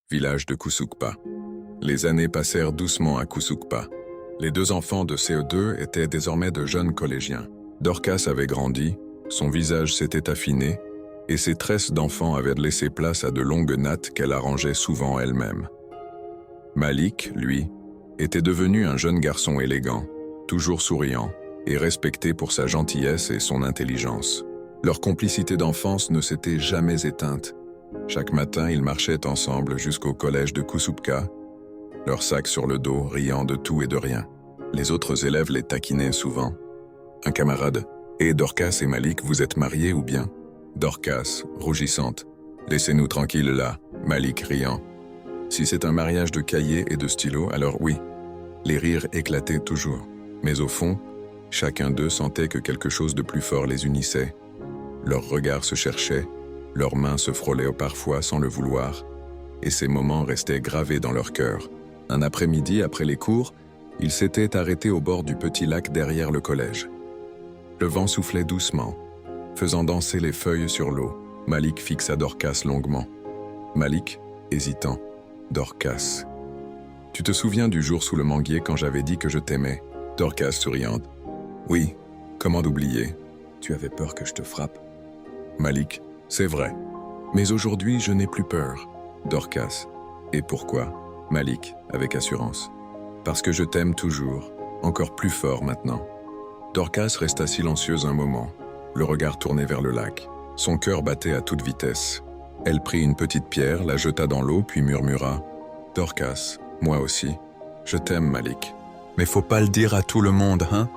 village de Koussoukpa. Les années passèrent doucement à Koussoukpa. Les deux enfants de CE2 étaient désormais de jeunes collégiens. Dorcas avait grandi, son visage s'était affiné, et ses tresses d'enfant avaient laissé place à de longues nattes qu'elle arrangeait souvent elle-même. Malik, lui, était devenu un jeune garçon élégant, toujours souriant, et respecté pour sa gentillesse et son intelligence. Leur complicité d'enfance ne s'était jamais éteinte. Chaque matin, ils marchaient ensemble jusqu'au collège de Koussoupka, leur sac sur le dos, riant de tout et de rien. Les autres élèves les taquinaient souvent. Un camarade. « Et Dorcas et Malik, vous êtes mariés ou bien ?» Dorcas, rougissante. « Laissez-nous tranquilles là. » Malik, riant. « Si c'est un mariage de cahiers et de stylos, alors oui. » Les rires éclataient toujours. Mais au fond, chacun d'eux sentait que quelque chose de plus fort les unissait. Leurs regards se cherchaient, leurs mains se frôlaient parfois sans le vouloir, et ces moments restaient gravés dans leur cœur. Un après-midi, après les cours, ils s'étaient arrêtés au bord du petit lac derrière le collège. Le vent soufflait doucement, faisant danser les feuilles sur l'eau. Malik fixa Dorcas longuement. Malik, hésitant. Dorcas. « Tu te souviens du jour sous le manguier quand j'avais dit que je t'aimais ?» Dorcas souriante. « Oui, comment d'oublier ? Tu avais peur que je te frappe. » Malik. « C'est vrai. Mais aujourd'hui, je n'ai plus peur. » Dorcas. « Et pourquoi ?» Malik, avec assurance. « Parce que je t'aime toujours, encore plus fort maintenant. » Dorcas resta silencieuse un moment, le regard tourné vers le lac. Son cœur battait à toute vitesse. Elle prit une petite pierre, la jeta dans l'eau, puis murmura « Dorcas, moi aussi. Je t'aime, Malik. Mais faut pas le dire à tout le monde, hein ?»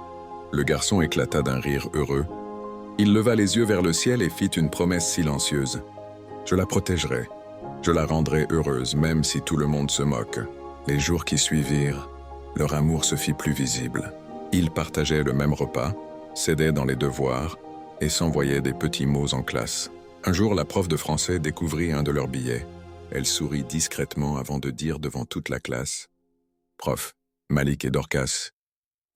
Le garçon éclata d'un rire heureux. Il leva les yeux vers le ciel et fit une promesse silencieuse. « Je la protégerai. Je la rendrai heureuse, même si tout le monde se moque. » Les jours qui suivirent, leur amour se fit plus visible. Ils partageaient le même repas, s'aidaient dans les devoirs et s'envoyaient des petits mots en classe. Un jour, la prof de français découvrit un de leurs billets. Elle sourit discrètement avant de dire devant toute la classe « Prof, Malik et Dorcas,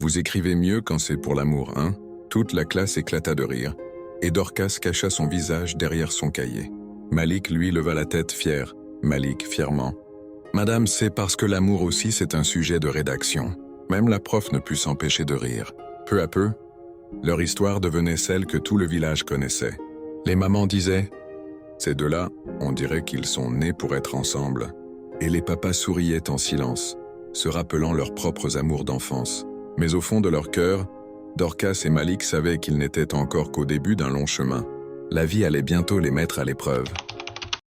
vous écrivez mieux quand c'est pour l'amour, hein ?» Toute la classe éclata de rire, et Dorcas cacha son visage derrière son cahier. Malik, lui, leva la tête fier. Malik, fièrement. « Madame, c'est parce que l'amour aussi, c'est un sujet de rédaction. » Même la prof ne put s'empêcher de rire. Peu à peu, leur histoire devenait celle que tout le village connaissait. Les mamans disaient « Ces deux-là, on dirait qu'ils sont nés pour être ensemble. » Et les papas souriaient en silence, se rappelant leurs propres amours d'enfance. Mais au fond de leur cœur, Dorcas et Malik savaient qu'ils n'étaient encore qu'au début d'un long chemin. La vie allait bientôt les mettre à l'épreuve.